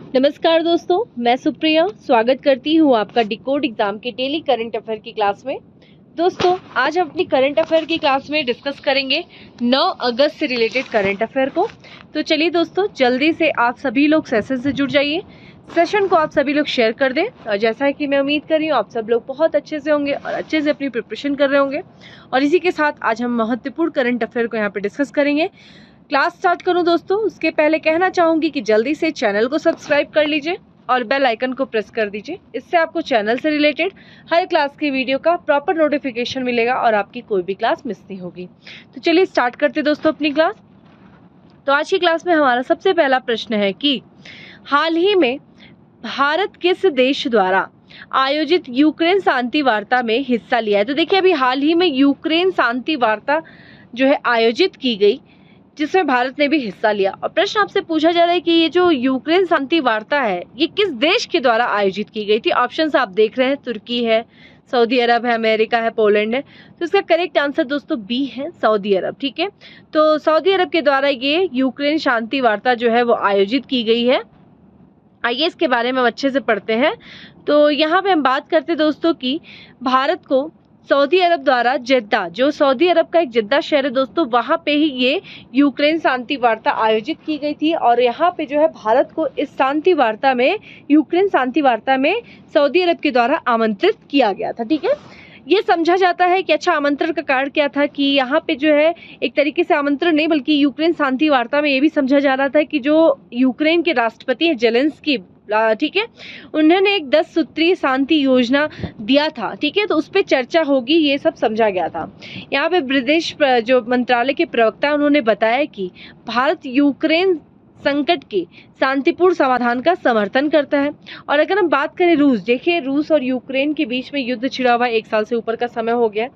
नमस्कार दोस्तों, मैं सुप्रिया स्वागत करती हूँ आपका डिकोड एग्जाम के डेली करंट अफेयर की क्लास में। दोस्तों, आज हम अपनी करंट अफेयर की क्लास में डिस्कस करेंगे 9 अगस्त से रिलेटेड करंट अफेयर को। तो चलिए दोस्तों, जल्दी से आप सभी लोग सेशन से जुड़ जाइए। सेशन को आप सभी लोग शेयर कर दें और जैसा है कि मैं उम्मीद कर रही हूँ आप सब लोग बहुत अच्छे से होंगे और अच्छे से अपनी प्रिपरेशन कर रहे होंगे। और इसी के साथ आज हम महत्वपूर्ण करंट अफेयर को यहाँ पे डिस्कस करेंगे। क्लास स्टार्ट करूं दोस्तों, उसके पहले कहना चाहूंगी कि जल्दी से चैनल को सब्सक्राइब कर लीजिए और बेल आइकन को प्रेस कर दीजिए। इससे आपको चैनल से रिलेटेड हर क्लास की वीडियो का प्रॉपर नोटिफिकेशन मिलेगा और आपकी कोई भी क्लास मिस नहीं होगी। तो चलिए स्टार्ट करते दोस्तों अपनी क्लास। तो आज की क्लास में हमारा सबसे पहला प्रश्न है कि हाल ही में भारत किस देश द्वारा आयोजित यूक्रेन शांति वार्ता में हिस्सा लिया है। तो देखिए, अभी हाल ही में यूक्रेन शांति वार्ता जो है आयोजित की गई, जिसमें भारत ने भी हिस्सा लिया। और प्रश्न आपसे पूछा जा रहा है कि ये जो यूक्रेन शांति वार्ता है ये किस देश के द्वारा आयोजित की गई थी। ऑप्शंस आप देख रहे हैं, तुर्की है, सऊदी अरब है, अमेरिका है, पोलैंड है। तो इसका करेक्ट आंसर दोस्तों बी है, सऊदी अरब। ठीक है, तो सऊदी अरब के द्वारा ये यूक्रेन शांति वार्ता जो है वो आयोजित की गई है। आइए इसके बारे में हम अच्छे से पढ़ते हैं। तो यहाँ पे हम बात करते हैं दोस्तों कि भारत को सऊदी अरब द्वारा जेद्दा, जो सऊदी अरब का एक जेद्दा शहर है दोस्तों, वहां पे ही ये यूक्रेन शांति वार्ता आयोजित की गई थी। और यहाँ पे जो है भारत को इस शांति वार्ता में, यूक्रेन शांति वार्ता में सऊदी अरब के द्वारा आमंत्रित किया गया था। ठीक है, ये समझा जाता है कि अच्छा, आमंत्रण का कारण क्या था कि यहाँ पे जो है एक तरीके से आमंत्रण नहीं बल्कि यूक्रेन शांति वार्ता में ये भी समझा जा रहा था कि जो यूक्रेन के राष्ट्रपति हैं जेलेंस्की, ठीक है, उन्होंने एक 10 सूत्रीय शांति योजना दिया था। ठीक है, तो उस पर चर्चा होगी, ये सब समझा गया था। यहाँ पे विदेश जो मंत्रालय के प्रवक्ता उन्होंने बताया कि भारत यूक्रेन संकट के शांतिपूर्ण समाधान का समर्थन करता है। और अगर हम बात करें रूस, देखिए रूस और यूक्रेन के बीच में युद्ध छिड़ा हुआ 1 साल से ऊपर का समय हो गया।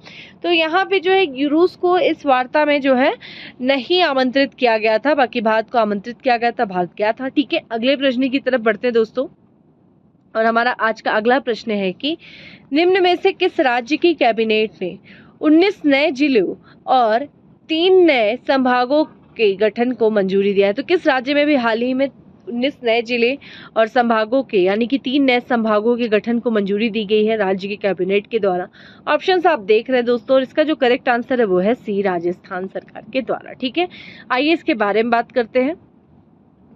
तो यहाँ पे जो है रूस को इस वार्ता में जो है नहीं आमंत्रित किया गया था, बाकी भारत को आमंत्रित किया गया था, भारत गया था। ठीक है, अगले प्रश्न की तरफ बढ़ते हैं दोस्तों। और हमारा आज का अगला प्रश्न है कि निम्न में से किस राज्य की कैबिनेट ने 19 नए जिलों और 3 नए संभागों के गठन को मंजूरी दिया है। तो किस राज्य में भी हाल ही में 19 नए जिले और संभागों के, यानी कि 3 नए संभागों के गठन को मंजूरी दी गई है राज्य के कैबिनेट के द्वारा। ऑप्शंस आप देख रहे हैं दोस्तों, और इसका जो करेक्ट आंसर है वो है सी, राजस्थान सरकार के द्वारा। ठीक है, आइए इसके बारे में बात करते हैं।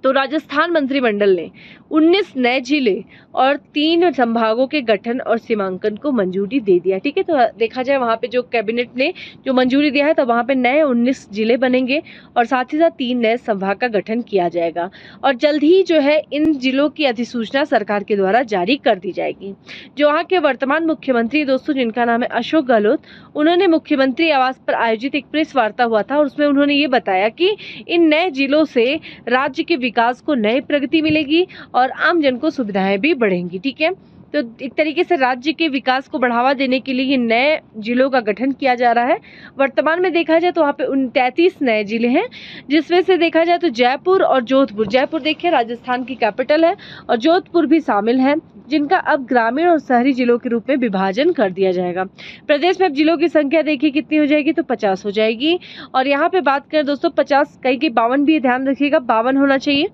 तो राजस्थान मंत्रिमंडल ने 19 नए जिले और 3 संभागों के गठन और सीमांकन को मंजूरी दे दिया। ठीक है, तो देखा जाए वहां पे जो कैबिनेट ने जो मंजूरी दिया है तो वहां पे नए 19 जिले बनेंगे और साथ ही साथ 3 नए संभाग का गठन किया जाएगा। और जल्द ही जो है इन जिलों की अधिसूचना सरकार के द्वारा जारी कर दी जाएगी। जो वहाँ के वर्तमान मुख्यमंत्री दोस्तों, जिनका नाम है अशोक गहलोत, उन्होंने मुख्यमंत्री आवास पर आयोजित एक प्रेस वार्ता हुआ था और उसमें उन्होंने ये बताया कि इन नए जिलों से राज्य के विकास को नई प्रगति मिलेगी और आम जन को सुविधाएं भी बढ़ेंगी। ठीक है, तो एक तरीके से राज्य के विकास को बढ़ावा देने के लिए ये नए जिलों का गठन किया जा रहा है। वर्तमान में देखा जाए तो वहाँ पे 33 नए जिले हैं, जिसमें से देखा जाए तो जयपुर और जोधपुर, जयपुर देखिए राजस्थान की कैपिटल है, और जोधपुर भी शामिल है, जिनका अब ग्रामीण और शहरी जिलों के रूप में विभाजन कर दिया जाएगा। प्रदेश में अब जिलों की संख्या देखिए कितनी हो जाएगी, तो 50 हो जाएगी। और यहाँ पे बात करें दोस्तों 50, कहीं के 52 भी, ध्यान रखिएगा 52 होना चाहिए।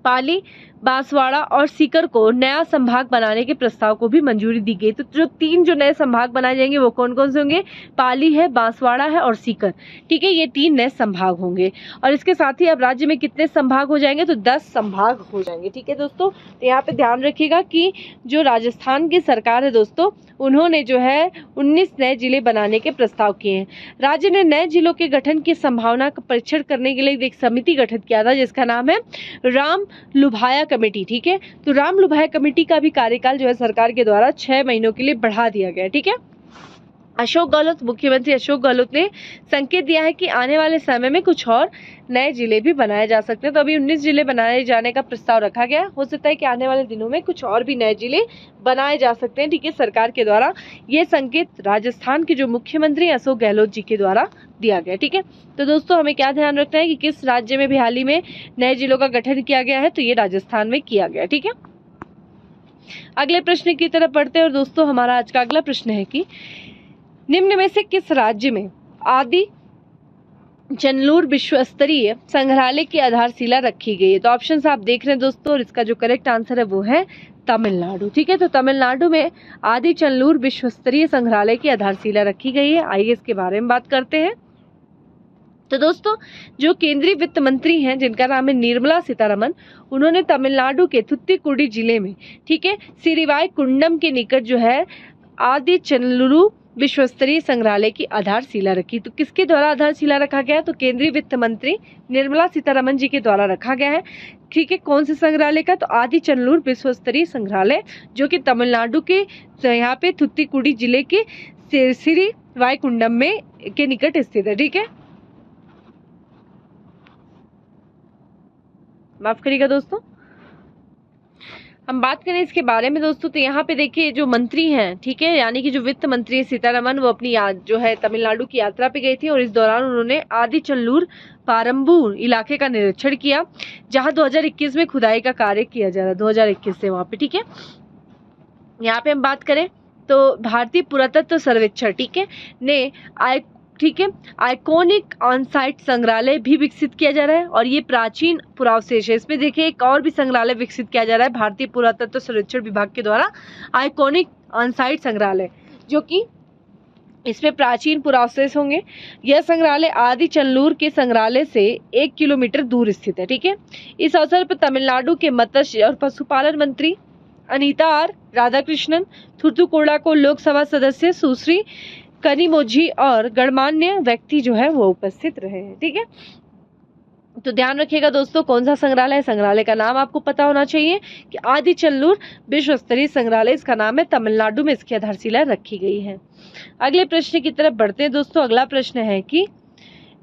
पाली, बांसवाड़ा और सीकर को नया संभाग बनाने के प्रस्ताव को भी मंजूरी दी गई। तो जो 3 जो नए संभाग बनाए जाएंगे वो कौन कौन से होंगे, पाली है, बांसवाड़ा है और सीकर। ठीक है, ये 3 नए संभाग होंगे। और इसके साथ ही अब राज्य में कितने संभाग हो जाएंगे, तो 10 संभाग हो जाएंगे। ठीक है दोस्तों, तो यहाँ पे ध्यान रखिएगा कि जो राजस्थान की सरकार है दोस्तों, उन्होंने जो है 19 नए जिले बनाने के प्रस्ताव किए हैं। राज्य ने नए जिलों के गठन की संभावना का परीक्षण करने के लिए एक समिति गठित किया था, जिसका नाम है राम लुभाया कमेटी। ठीक है, तो राम लुभाया कमेटी का भी कार्यकाल जो है सरकार के द्वारा 6 महीनों के लिए बढ़ा दिया गया। ठीक है, अशोक गहलोत, मुख्यमंत्री अशोक गहलोत ने संकेत दिया है कि आने वाले समय में कुछ और नए जिले भी बनाए जा सकते हैं। तो अभी 19 जिले बनाए जाने का प्रस्ताव रखा गया है, हो सकता है कि आने वाले दिनों में कुछ और भी नए जिले बनाए जा सकते हैं। ठीक है, सरकार के द्वारा ये संकेत राजस्थान के जो मुख्यमंत्री अशोक गहलोत जी के द्वारा दिया गया। ठीक है, तो दोस्तों हमें क्या ध्यान रखना है कि किस राज्य में भी हाल ही में नए जिलों का गठन किया गया है, तो ये राजस्थान में किया गया। ठीक है, अगले प्रश्न की तरफ बढ़ते हैं। और दोस्तों हमारा आज का अगला प्रश्न है कि निम्न में से किस राज्य में आदि चेन्नूर विश्व स्तरीय संग्रहालय की आधारशिला रखी गई है। तो ऑप्शन आप देख रहे हैं दोस्तों, और इसका जो करेक्ट आंसर है वो है तमिलनाडु। ठीक है, तो तमिलनाडु में आदि चेन्नूर विश्व स्तरीय संग्रहालय की आधारशिला रखी गई है। आइए इसके बारे में बात करते हैं। तो दोस्तों, जो केंद्रीय वित्त मंत्री हैं जिनका नाम है निर्मला सीतारमन, उन्होंने तमिलनाडु के थुत्तुकुडी जिले में, ठीक है, सिरिवाई कुंडम के निकट जो है आदि चेन्नूर विश्व स्तरीय संग्रहालय की आधारशिला रखी। तो किसके द्वारा आधारशिला रखा गया? तो केंद्रीय वित्त मंत्री निर्मला सीतारमन जी के द्वारा रखा गया है। ठीक है, कौन से संग्रहालय का? तो आदि चेन्नूर विश्व स्तरीय संग्रहालय, जो कि तमिलनाडु के यहाँ पे थुत्तुकुडी जिले के सिरिवाई कुंडम में के निकट स्थित है। ठीक है, माफ करिएगा दोस्तों। हम बात करें इसके बारे में दोस्तों, तो यहाँ पे देखिए जो मंत्री हैं, ठीक है, यानी कि जो वित्त मंत्री सीतारमन, वो अपनी जो है तमिलनाडु की यात्रा पे गई थी, और इस दौरान उन्होंने आदि चेन्नूर पारंबू इलाके का निरीक्षण किया, जहां 2021 में खुदाई का कार्य किया जा रहा है, 2021 से वहां पे। ठीक है, यहाँ पे हम बात करें तो भारतीय पुरातत्व सर्वेक्षण, ठीक है, ने ठीक है आइकॉनिक ऑन साइट संग्रहालय भी विकसित किया जा रहा है, और ये प्राचीन पुरावशेष है। इसमें देखिए एक और भी संग्रहालय विकसित किया जा रहा है भारतीय पुरातत्व सर्वेक्षण विभाग के द्वारा, आइकॉनिक ऑन साइट संग्रहालय, जो कि इसमें प्राचीन पुरावशेष होंगे। यह संग्रहालय आदि चेन्नूर के संग्रहालय से 1 किलोमीटर दूर स्थित है। ठीक है, इस अवसर पर तमिलनाडु के मत्स्य और पशुपालन मंत्री अनीता आर राधाकृष्णन, थुत्तुकुडी को लोकसभा सदस्य सुश्री कनिमोझी और गणमान्य व्यक्ति जो है वो उपस्थित रहे हैं। ठीक है, तो ध्यान रखिएगा दोस्तों, कौन सा संग्रहालय? संग्रहालय का नाम आपको पता होना चाहिए कि आदि चेन्नूर विश्व स्तरीय संग्रहालय, इसका नाम है, तमिलनाडु में इसकी आधारशिला रखी गई है। अगले प्रश्न की तरफ बढ़ते हैं दोस्तों। अगला प्रश्न है कि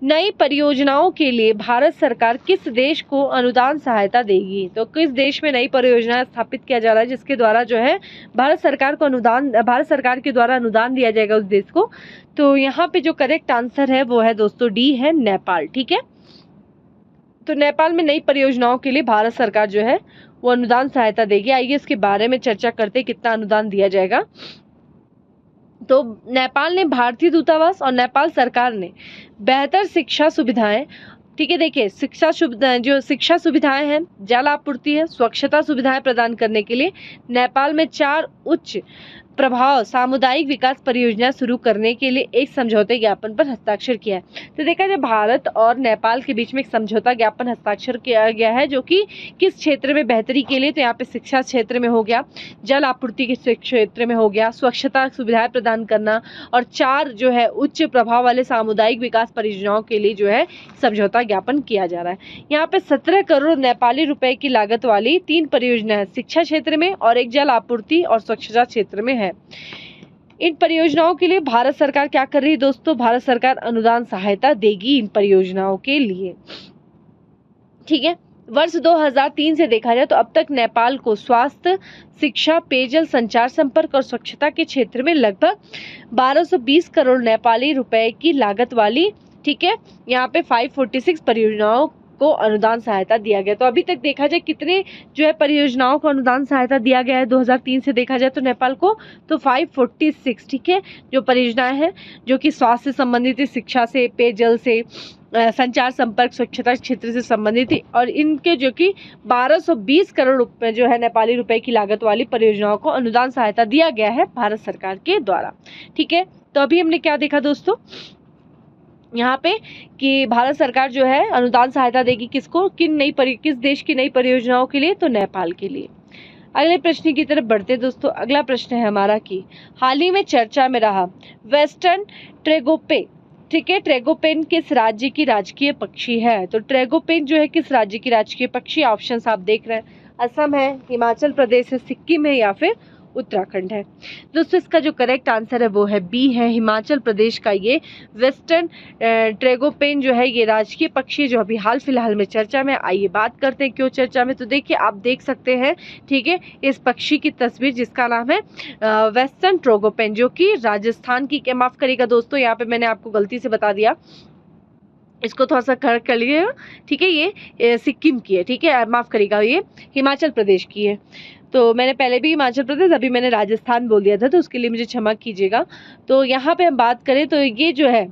नई परियोजनाओं के लिए भारत सरकार किस देश को अनुदान सहायता देगी? तो किस देश में नई परियोजना स्थापित किया जा रहा है जिसके द्वारा जो है भारत सरकार के द्वारा अनुदान दिया जाएगा उस देश को? तो यहाँ पे जो करेक्ट आंसर है वो है दोस्तों डी है, नेपाल। ठीक है, तो नेपाल में नई परियोजनाओं के लिए भारत सरकार जो है वो अनुदान सहायता देगी। आइए इसके बारे में चर्चा करते हैं, कितना अनुदान दिया जाएगा। तो नेपाल ने भारतीय दूतावास और नेपाल सरकार ने बेहतर शिक्षा सुविधाएं, ठीक है, देखिए शिक्षा सुविधाएं हैं, जल आपूर्ति है, स्वच्छता सुविधाएं प्रदान करने के लिए नेपाल में 4 उच्च प्रभाव सामुदायिक विकास परियोजना शुरू करने के लिए एक समझौते ज्ञापन पर हस्ताक्षर किया है। तो देखा जाए भारत और नेपाल के बीच में एक समझौता ज्ञापन हस्ताक्षर किया गया है, जो कि किस क्षेत्र में बेहतरी के लिए? तो यहाँ पे शिक्षा क्षेत्र में हो गया, जल आपूर्ति के क्षेत्र में हो गया, स्वच्छता सुविधाएं प्रदान करना, और 4 जो है उच्च प्रभाव वाले सामुदायिक विकास परियोजनाओं के लिए जो है समझौता ज्ञापन किया जा रहा है। यहाँ पे 17 करोड़ नेपाली रुपए की लागत वाली 3 परियोजनाएं शिक्षा क्षेत्र में और एक जल आपूर्ति और स्वच्छता क्षेत्र में है। इन परियोजनाओं के लिए भारत सरकार क्या कर रही है दोस्तों? भारत सरकार अनुदान सहायता देगी इन परियोजनाओं के लिए। ठीक है, वर्ष 2003 से देखा जाए तो अब तक नेपाल को स्वास्थ्य, शिक्षा, पेयजल, संचार संपर्क और स्वच्छता के क्षेत्र में लगभग 1220 करोड़ नेपाली रुपए की लागत वाली, ठीक है, यहाँ पे 546 परियोजनाओं को अनुदान सहायता दिया गया। तो अभी तक देखा जाए कितने जो है परियोजनाओं को अनुदान सहायता दिया गया है 2003 से देखा जाए तो नेपाल को, तो 546, ठीक है, जो परियोजनाएं हैं जो कि स्वास्थ्य से संबंधित थी, शिक्षा से, पेयजल से, संचार संपर्क, स्वच्छता क्षेत्र से संबंधित थी, और इनके जो कि 1220 करोड़ रुपए जो है नेपाली रुपए की लागत वाली परियोजनाओं को अनुदान सहायता दिया गया है भारत सरकार के द्वारा। ठीक है, तो अभी हमने क्या देखा दोस्तों यहाँ पे कि भारत सरकार जो है अनुदान सहायता देगी किसको, किस देश की नई परियोजनाओं के लिए? तो नेपाल के लिए। अगले प्रश्न की तरफ बढ़ते दोस्तों। अगला प्रश्न है हमारा कि हाल ही में चर्चा में रहा वेस्टर्न ट्रैगोपे, ठीक है, ट्रैगोपेन किस राज्य की राजकीय पक्षी है? तो ट्रैगोपेन जो है किस राज्य की राजकीय पक्षी? ऑप्शंस आप देख रहे हैं, असम है, हिमाचल प्रदेश है, सिक्किम है, या फिर उत्तराखंड है। दोस्तों इसका जो करेक्ट आंसर है वो है बी है, हिमाचल प्रदेश का ये वेस्टर्न ट्रैगोपेन जो है ये राजकीय पक्षी जो अभी हाल फिलहाल में चर्चा में। आइए बात करते हैं क्यों चर्चा में। तो देखिए आप देख सकते हैं, ठीक है, इस पक्षी की तस्वीर जिसका नाम है वेस्टर्न ट्रैगोपेन, जो कि राजस्थान की, क्या माफ करिएगा दोस्तों, यहाँ पे मैंने आपको गलती से बता दिया, इसको थोड़ा सा करेक्ट कर लीजिएगा, ठीक है, ये सिक्किम की है, ठीक है, माफ करिएगा, ये हिमाचल प्रदेश की है। तो मैंने पहले भी हिमाचल प्रदेश, अभी मैंने राजस्थान बोल दिया था, तो उसके लिए मुझे क्षमा कीजिएगा। तो यहाँ पे हम बात करें तो ये जो है,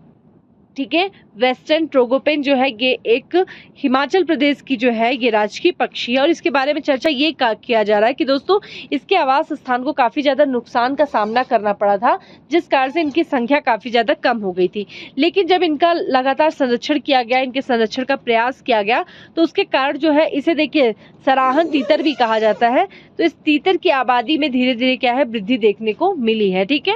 ठीक है, वेस्टर्न ट्रोगोपेन जो है ये एक हिमाचल प्रदेश की जो है ये राजकीय पक्षी है। और इसके बारे में चर्चा ये किया जा रहा है कि दोस्तों इसके आवास स्थान को काफी ज्यादा नुकसान का सामना करना पड़ा था, जिस कारण से इनकी संख्या काफी ज्यादा कम हो गई थी। लेकिन जब इनका लगातार संरक्षण किया गया, इनके संरक्षण का प्रयास किया गया, तो उसके कारण जो है इसे देखिए सराहन तीतर भी कहा जाता है। तो इस तीतर की आबादी में धीरे धीरे क्या है वृद्धि देखने को मिली है। ठीक है,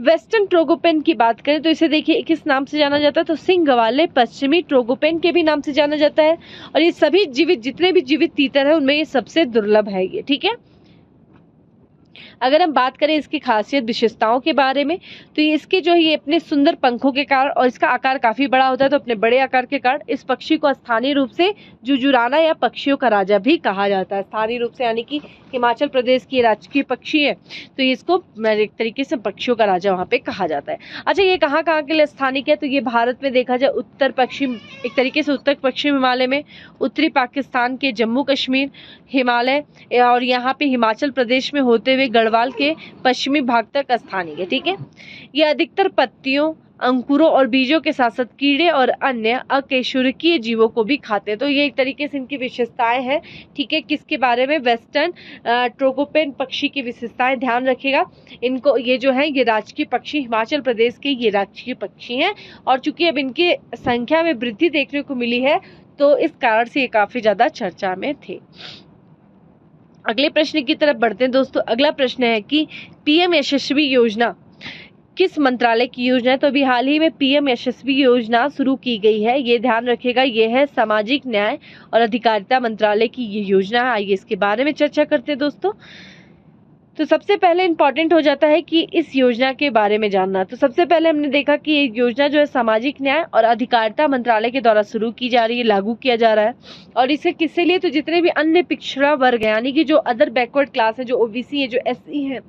वेस्टर्न ट्रोगोपेन की बात करें तो इसे देखिए किस नाम से जाना जाता है, तो सिंह वाले पश्चिमी ट्रोगोपेन के भी नाम से जाना जाता है। और ये सभी जीवित, जितने भी जीवित तीतर है उनमें ये सबसे दुर्लभ है ये। ठीक है, अगर हम बात करें इसकी खासियत विशेषताओं के बारे में, तो इसके जो ये अपने सुंदर पंखों के कारण और इसका आकार काफी बड़ा होता है, तो अपने बड़े आकार के कारण इस पक्षी को स्थानीय रूप से जुजुराना या पक्षियों का राजा भी कहा जाता है। स्थानीय रूप से यानी कि हिमाचल प्रदेश की राजकीय पक्षी है, तो इसको एक तरीके से पक्षियों का राजा वहाँ पे कहा जाता है। अच्छा, ये कहाँ कहाँ के लिए स्थानिक है, तो ये भारत में देखा जाए उत्तर पश्चिम, एक तरीके से उत्तर पश्चिम हिमालय में, उत्तरी पाकिस्तान के जम्मू कश्मीर हिमालय, और यहाँ पे हिमाचल प्रदेश में होते हुए गढ़वाल के पश्चिमी भाग तक स्थानिक है। ठीक है, ये अधिकतर पत्तियों, अंकुरों और बीजों के साथ साथ कीड़े और अन्य अकशेरुकीय जीवों को भी खाते हैं। तो ये एक तरीके से इनकी विशेषताएं हैं। ठीक है, किसके बारे में, वेस्टर्न ट्रोगोपेन पक्षी की विशेषताएं ध्यान रखिएगा। इनको ये जो है ये राजकीय पक्षी, हिमाचल प्रदेश के ये राजकीय पक्षी हैं, और चूंकि अब इनकी संख्या में वृद्धि देखने को मिली है, तो इस कारण से ये काफी ज्यादा चर्चा में थे। अगले प्रश्न की तरफ बढ़ते हैं दोस्तों। अगला प्रश्न है कि पीएम यशस्वी योजना किस मंत्रालय की योजना है, तो अभी हाल ही में पीएम यशस्वी योजना शुरू की गई है, ये ध्यान रखिएगा। ये है सामाजिक न्याय और अधिकारिता मंत्रालय की ये योजना है। आइए इसके बारे में चर्चा करते हैं दोस्तों। तो सबसे पहले इंपॉर्टेंट हो जाता है कि इस योजना के बारे में जानना। तो सबसे पहले हमने देखा कि ये योजना जो है सामाजिक न्याय और अधिकारिता मंत्रालय के द्वारा शुरू की जा रही है, लागू किया जा रहा है। और इसे किसके लिए, तो जितने भी अन्य पिछड़ा वर्ग है, यानी कि जो अदर बैकवर्ड क्लास है, जो ओबीसी है, जो एससी है,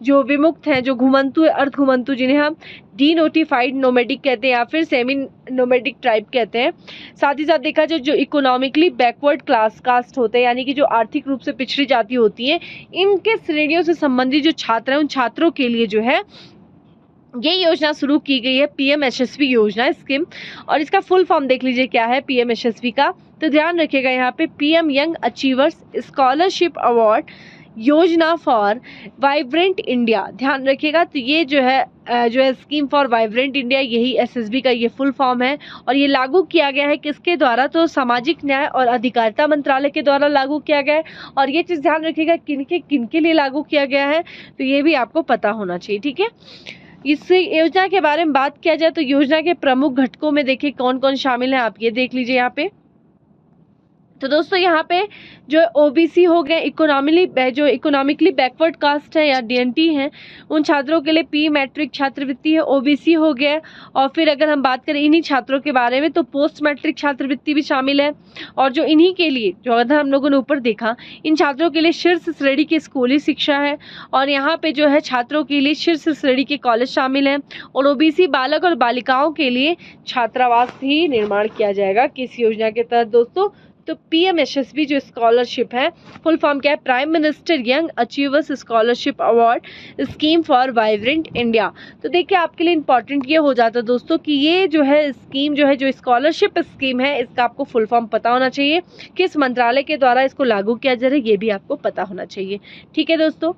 जो विमुक्त हैं, जो घुमंतु है, अर्ध घुमंतु, जिन्हें हम डी नोटिफाइड नोमेडिक कहते हैं या फिर सेमी नोमेडिक ट्राइब कहते हैं। साथ ही साथ देखा जाए जो इकोनॉमिकली बैकवर्ड क्लास कास्ट होते हैं, यानी कि जो आर्थिक रूप से पिछड़ी जाति होती है, इनके श्रेणियों से संबंधित जो छात्र हैं, उन छात्रों के लिए जो है ये योजना शुरू की गई है, पीएम यशस्वी योजना स्कीम। और इसका फुल फॉर्म देख लीजिए क्या है पीएम यशस्वी का, तो ध्यान रखिएगा यहाँ पे PM young achievers scholarship award योजना फॉर वाइब्रेंट इंडिया, ध्यान रखिएगा। तो ये जो है स्कीम फॉर वाइब्रेंट इंडिया, यही एसएसबी का ये फुल फॉर्म है। और ये लागू किया गया है किसके द्वारा, तो सामाजिक न्याय और अधिकारिता मंत्रालय के द्वारा लागू किया गया है। और ये चीज़ ध्यान रखिएगा किनके लिए लागू किया गया है, तो ये भी आपको पता होना चाहिए। ठीक है, इस योजना के बारे में बात किया जाए तो योजना के प्रमुख घटकों में देखिए कौन कौन शामिल है, आप ये देख लीजिए यहाँ पे। तो दोस्तों यहाँ पे जो ओबीसी हो गए, इकोनॉमिकली बैकवर्ड कास्ट है या डीएनटी हैं, उन छात्रों के लिए पी मैट्रिक छात्रवृत्ति है, ओबीसी हो गया। और फिर अगर हम बात करें इन्हीं छात्रों के बारे में, तो पोस्ट मैट्रिक छात्रवृत्ति भी शामिल है। और जो इन्हीं के लिए, जो अगर हम लोगों ने ऊपर देखा, इन छात्रों के लिए शीर्ष श्रेणी की स्कूली शिक्षा है। और यहाँ पे जो है छात्रों के लिए शीर्ष श्रेणी के कॉलेज शामिल हैं। और ओबीसी बालक और बालिकाओं के लिए छात्रावास भी निर्माण किया जाएगा किस योजना के तहत दोस्तों, तो पीएम यशस्वी जो स्कॉलरशिप है, फुल फॉर्म क्या है, prime minister young achievers scholarship award scheme for vibrant India. तो देखिए आपके लिए इंपॉर्टेंट ये हो जाता है दोस्तों कि ये जो है स्कीम जो स्कॉलरशिप स्कीम है, इसका आपको फुल फॉर्म पता होना चाहिए, किस मंत्रालय के द्वारा इसको लागू किया जा रहा है ये भी आपको पता होना चाहिए। ठीक है दोस्तों,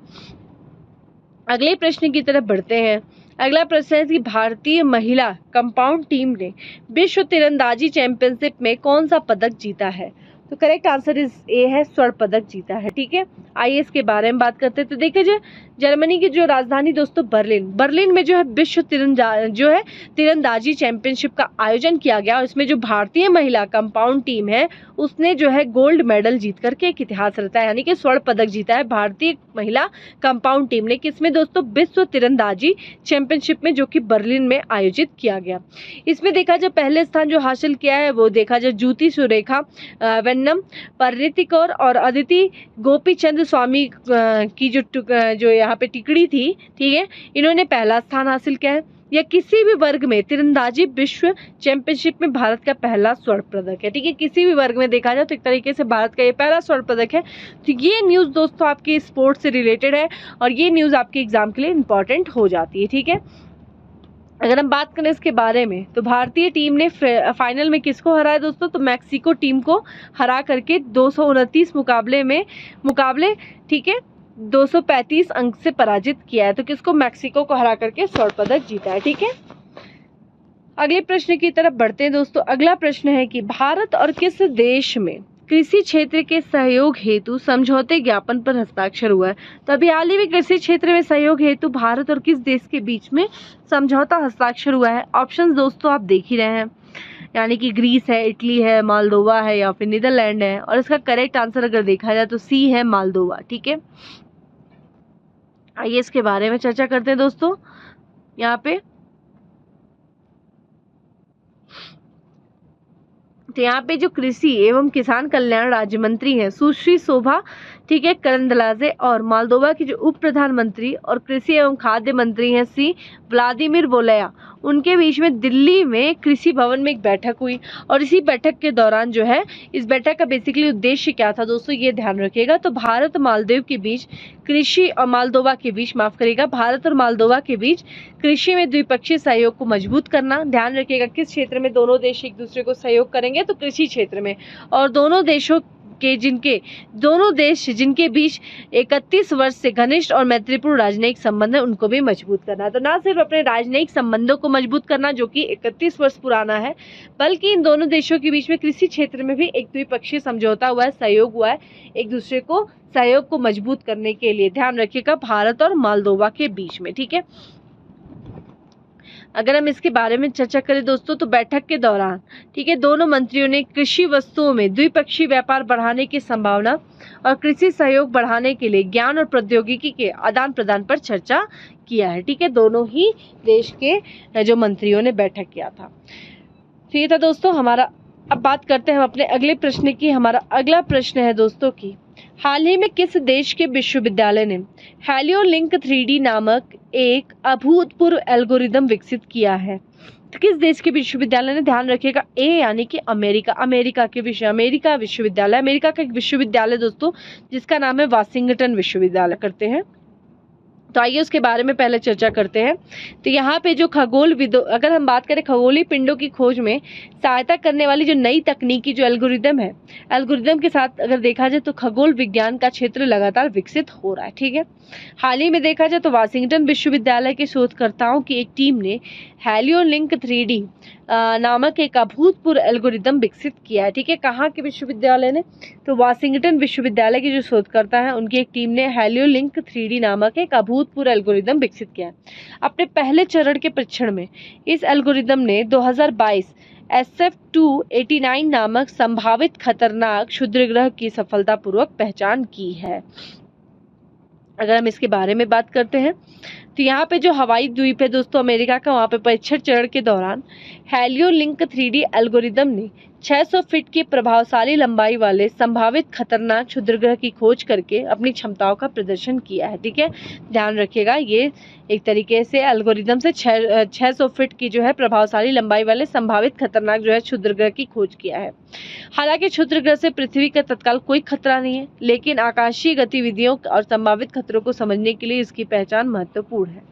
अगले प्रश्न की तरफ बढ़ते हैं। अगला प्रश्न है कि भारतीय महिला कंपाउंड टीम ने विश्व तीरंदाजी चैंपियनशिप में कौन सा पदक जीता है, तो करेक्ट आंसर इज ए है, स्वर्ण पदक जीता है। ठीक है, आइए इसके बारे में बात करते हैं। तो देखिए जर्मनी की जो राजधानी दोस्तों बर्लिन में जो है विश्व तीरंदाजी चैंपियनशिप का आयोजन किया गया। और इसमें जो भारतीय महिला कंपाउंड टीम है उसने जो है गोल्ड मेडल जीत करके एक इतिहास रचा है, यानी कि स्वर्ण पदक जीता है भारतीय महिला कंपाउंड टीम ने। किसमें दोस्तों, विश्व तीरंदाजी चैंपियनशिप में, जो कि बर्लिन में आयोजित किया गया। इसमें देखा जाए पहले स्थान जो हासिल किया है वो देखा जाए ज्योति सुरेखा वेन्नम, परिणीति कौर और अदिति गोपीचंद स्वामी की जो यहाँ पे टिकड़ी थी, ठीक है, इन्होंने पहला स्थान हासिल किया है। या किसी भी वर्ग में तीरंदाजी विश्व चैंपियनशिप में भारत का पहला स्वर्ण पदक है। ठीक है, किसी भी वर्ग में देखा जाए तो एक तरीके से भारत का ये पहला स्वर्ण पदक है। तो ये न्यूज़ दोस्तों आपकी स्पोर्ट्स से रिलेटेड है और ये न्यूज़ आपके एग्जाम के लिए इंपॉर्टेंट हो जाती है। ठीक है, अगर हम बात करें इसके बारे में तो भारतीय टीम ने फाइनल में किसको हराया दोस्तों, तो मैक्सिको टीम को हरा करके 229 मुकाबले ठीक है 235 अंक से पराजित किया है। तो किसको, मैक्सिको को हरा करके स्वर्ण पदक जीता है। ठीक है, अगले प्रश्न की तरफ बढ़ते हैं दोस्तों। अगला प्रश्न है कि भारत और किस देश में कृषि क्षेत्र के सहयोग हेतु समझौते ज्ञापन पर हस्ताक्षर हुआ है। तो अभी हाल ही में कृषि क्षेत्र में सहयोग हेतु भारत और किस देश के बीच में समझौता हस्ताक्षर हुआ है। ऑप्शंस दोस्तों आप देख ही रहे हैं, यानी कि ग्रीस है, इटली है, मालदोवा है या फिर नीदरलैंड है। और इसका करेक्ट आंसर अगर देखा जाए तो सी है, मालदोवा। ठीक है, आइए इसके बारे में चर्चा करते हैं दोस्तों। यहाँ पे तो यहाँ पे जो कृषि एवं किसान कल्याण राज्य मंत्री हैं सुश्री शोभा ठीक है करंदलाजे, और मोल्दोवा की जो उप प्रधानमंत्री और कृषि एवं खाद्य मंत्री हैं श्री व्लादिमीर बोलया, उनके बीच में दिल्ली में कृषि भवन में एक बैठक हुई। और इसी बैठक के दौरान जो है, इस बैठक का बेसिकली उद्देश्य क्या था दोस्तों, ये ध्यान रखिएगा। तो भारत मालदीव के बीच कृषि और मोल्दोवा के बीच भारत और मोल्दोवा के बीच कृषि में द्विपक्षीय सहयोग को मजबूत करना। ध्यान रखिएगा किस क्षेत्र में दोनों देश एक दूसरे को सहयोग करेंगे, तो कृषि क्षेत्र में। और दोनों देश जिनके बीच 31 वर्ष से घनिष्ठ और मैत्रीपूर्ण राजनयिक संबंध है, उनको भी मजबूत करना। तो ना सिर्फ अपने राजनयिक संबंधों को मजबूत करना जो कि 31 वर्ष पुराना है, बल्कि इन दोनों देशों के बीच में कृषि क्षेत्र में भी एक द्विपक्षीय समझौता हुआ है, सहयोग हुआ है, एक दूसरे को सहयोग को मजबूत करने के लिए। ध्यान रखिएगा भारत और मोल्दोवा के बीच में। ठीक है, अगर हम इसके बारे में चर्चा करें दोस्तों, तो बैठक के दौरान ठीक है दोनों मंत्रियों ने कृषि वस्तुओं में द्विपक्षीय व्यापार बढ़ाने की संभावना और कृषि सहयोग बढ़ाने के लिए ज्ञान और प्रौद्योगिकी के आदान प्रदान पर चर्चा किया है। ठीक है, दोनों ही देश के जो मंत्रियों ने बैठक किया था। तो ये था दोस्तों हमारा। अब बात करते हैं हम अपने अगले प्रश्न की। हमारा अगला प्रश्न है दोस्तों की, हाल ही में किस देश के विश्वविद्यालय ने हेलियोलिंक 3D नामक एक अभूतपूर्व एल्गोरिदम विकसित किया है। तो किस देश के विश्वविद्यालय ने, ध्यान रखिएगा ए यानी कि अमेरिका विश्वविद्यालय। अमेरिका का एक विश्वविद्यालय दोस्तों जिसका नाम है वाशिंगटन विश्वविद्यालय करते हैं। तो आइए उसके बारे में पहले चर्चा करते हैं। तो यहाँ पे जो अगर हम बात करें खगोलीय पिंडों की खोज में सहायता करने वाली जो नई तकनीकी जो एल्गोरिदम के साथ अगर देखा जाए तो खगोल विज्ञान का क्षेत्र लगातार विकसित हो रहा है। ठीक है, हाल ही में देखा जाए तो वाशिंगटन विश्वविद्यालय के शोधकर्ताओं की एक टीम ने हेलियोलिंक 3D नामक एक अभूतपूर्व एल्गोरिदम विकसित किया है। ठीक है, कहाँ के विश्वविद्यालय ने, तो वाशिंगटन विश्वविद्यालय के जो शोधकर्ता हैं उनकी एक टीम ने हेलियोलिंक 3D नामक एक अभूतपूर्व एल्गोरिदम विकसित किया है। अपने पहले चरण के परीक्षण में इस एल्गोरिदम ने 2022 SF289 नामक संभावित खतरनाक क्षुद्रग्रह की सफलतापूर्वक पहचान की है। अगर हम इसके बारे में बात करते हैं तो यहाँ पे जो हवाई द्वीप है दोस्तों अमेरिका का, वहाँ पे परीक्षण चरण के दौरान हेलियोलिंक 3D एल्गोरिदम ने 600 फीट की प्रभावशाली लंबाई वाले संभावित खतरनाक क्षुद्रग्रह की खोज करके अपनी क्षमताओं का प्रदर्शन किया है। ठीक है, ध्यान रखिएगा ये एक तरीके से एल्गोरिदम से 600 फीट की जो है प्रभावशाली लंबाई वाले संभावित खतरनाक जो है क्षुद्रग्रह की खोज किया है। हालांकि क्षुद्रग्रह से पृथ्वी का तत्काल कोई खतरा नहीं है, लेकिन आकाशीय गतिविधियों और संभावित खतरों को समझने के लिए इसकी पहचान महत्वपूर्ण है।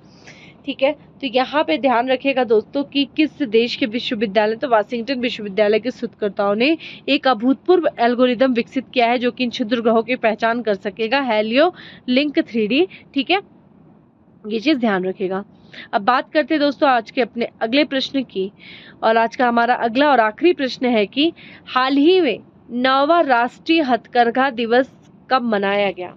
ठीक है, तो यहाँ पे ध्यान रखिएगा दोस्तों कि किस देश के विश्वविद्यालय, तो वाशिंगटन विश्वविद्यालय के शोधकर्ताओं ने एक अभूतपूर्व एल्गोरिदम विकसित किया है जो कि इन क्षुद्र ग्रहों की पहचान कर सकेगा, हेलियोलिंक 3D। ठीक है, ये चीज ध्यान रखिएगा। अब बात करते हैं दोस्तों आज के अपने अगले प्रश्न की, और आज का हमारा अगला और आखिरी प्रश्न है कि हाल ही में 9वां राष्ट्रीय हथकरघा दिवस कब मनाया गया।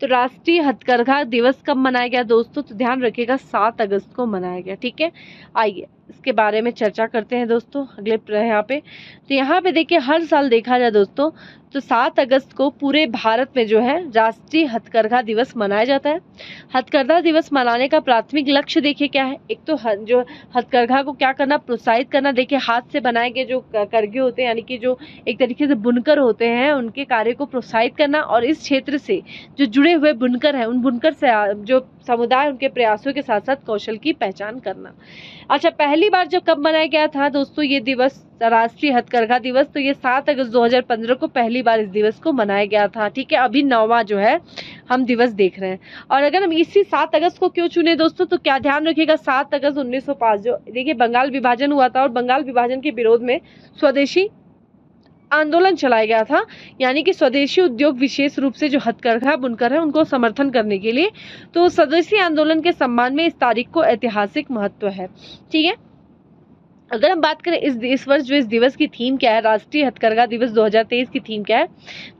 तो राष्ट्रीय हथकरघा दिवस कब मनाया गया दोस्तों, तो ध्यान रखिएगा 7 अगस्त को मनाया गया। ठीक है, आइए इसके बारे में चर्चा करते हैं दोस्तों अगले यहाँ पे। तो यहाँ पे देखिए हर साल देखा जाए दोस्तों तो 7 अगस्त को पूरे भारत में जो है राष्ट्रीय हथकरघा दिवस मनाया जाता है। हथकरघा दिवस मनाने का प्राथमिक लक्ष्य देखिए क्या है, एक तो जो हथकरघा को क्या करना, प्रोत्साहित करना। देखिए हाथ से बनाए गए जो करघे होते हैं यानी कि जो एक तरीके से बुनकर होते हैं उनके कार्य को प्रोत्साहित करना, और इस क्षेत्र से जो जुड़े हुए बुनकर हैं उन बुनकर से जो समुदाय उनके प्रयासों के साथ साथ कौशल की पहचान करना। अच्छा, पहली बार जब कब मनाया गया था दोस्तों ये दिवस, राष्ट्रीय हथकरघा दिवस, तो ये 7 अगस्त 2015 को पहली बार इस दिवस को मनाया गया था। ठीक है, अभी 9वां जो है हम दिवस देख रहे हैं। और अगर हम इसी 7 अगस्त को क्यों चुने दोस्तों, तो क्या ध्यान रखिएगा, 7 अगस्त 1905 जो देखिए बंगाल विभाजन हुआ था और बंगाल विभाजन के विरोध में स्वदेशी आंदोलन चलाया गया था, यानी कि स्वदेशी उद्योग विशेष रूप से जो हथकरघा बुनकर है उनको समर्थन करने के लिए। तो स्वदेशी आंदोलन के सम्मान में इस तारीख को ऐतिहासिक महत्व है। ठीक है, अगर हम बात करें इस वर्ष जो इस दिवस की थीम क्या है, राष्ट्रीय हथकरघा दिवस 2023 की थीम क्या है,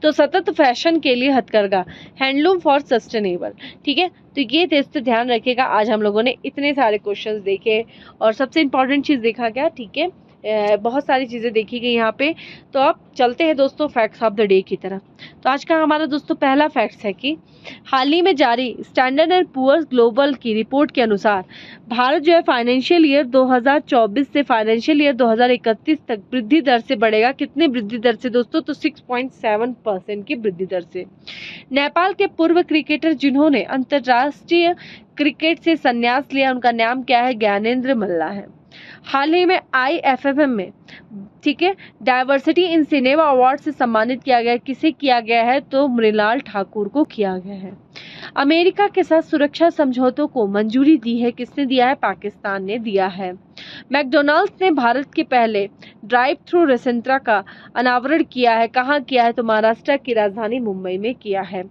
तो सतत फैशन के लिए हथकरघा, हैंडलूम फॉर सस्टेनेबल। ठीक है, तो ये दोस्तों ध्यान रखिएगा। आज हम लोगों ने इतने सारे क्वेश्चंस देखे और सबसे इंपॉर्टेंट चीज देखा गया। ठीक है, बहुत सारी चीजें देखी गई यहाँ पे। तो अब चलते हैं दोस्तों फैक्ट्स ऑफ द डे की तरफ। तो आज का हमारा दोस्तों पहला फैक्ट्स है कि हाल ही में जारी स्टैंडर्ड एंड पुअर्स ग्लोबल की रिपोर्ट के अनुसार भारत जो है फाइनेंशियल ईयर 2024 से फाइनेंशियल ईयर 2031 तक वृद्धि दर से बढ़ेगा। कितने वृद्धि दर से दोस्तों, तो 6.7% की वृद्धि दर से। नेपाल के पूर्व क्रिकेटर जिन्होंने अंतर्राष्ट्रीय क्रिकेट से संन्यास लिया, उनका नाम क्या है, ज्ञानेंद्र मल्ला है। हाल ही में IFFM में, ठीक है, डायवर्सिटी इन सिनेमा अवार्ड से सम्मानित किया गया। किसे किया गया है, तो मृणाल ठाकुर को किया गया है। अमेरिका के साथ सुरक्षा समझौतों को मंजूरी दी है। किसने दिया है, पाकिस्तान ने दिया है। मैकडॉनल्ड्स ने भारत के पहले ड्राइव थ्रू रेस्तरां का अनावरण किया है। कहाँ किया है, तो महाराष्ट्र की राजधानी मुंबई में किया है।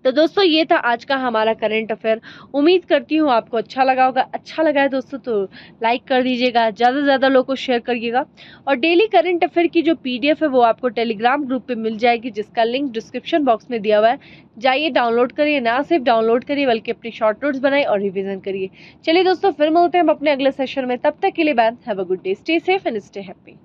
तो दोस्तों ये था आज का हमारा करंट अफेयर। उम्मीद करती हूँ आपको अच्छा लगा होगा। अच्छा लगा है दोस्तों तो लाइक कर दीजिएगा, ज़्यादा से ज़्यादा लोगों को शेयर करिएगा। और डेली करंट अफेयर की जो PDF है वो आपको टेलीग्राम ग्रुप पे मिल जाएगी, जिसका लिंक डिस्क्रिप्शन बॉक्स में दिया हुआ है। जाइए डाउनलोड करिए, ना सिर्फ डाउनलोड करिए बल्कि अपनी शॉर्ट नोट्स बनाइए और रिविजन करिए। चलिए दोस्तों फिर मिलते हैं हम अपने अगले सेशन में, तब तक के लिए bye, have a good day, stay safe and stay happy.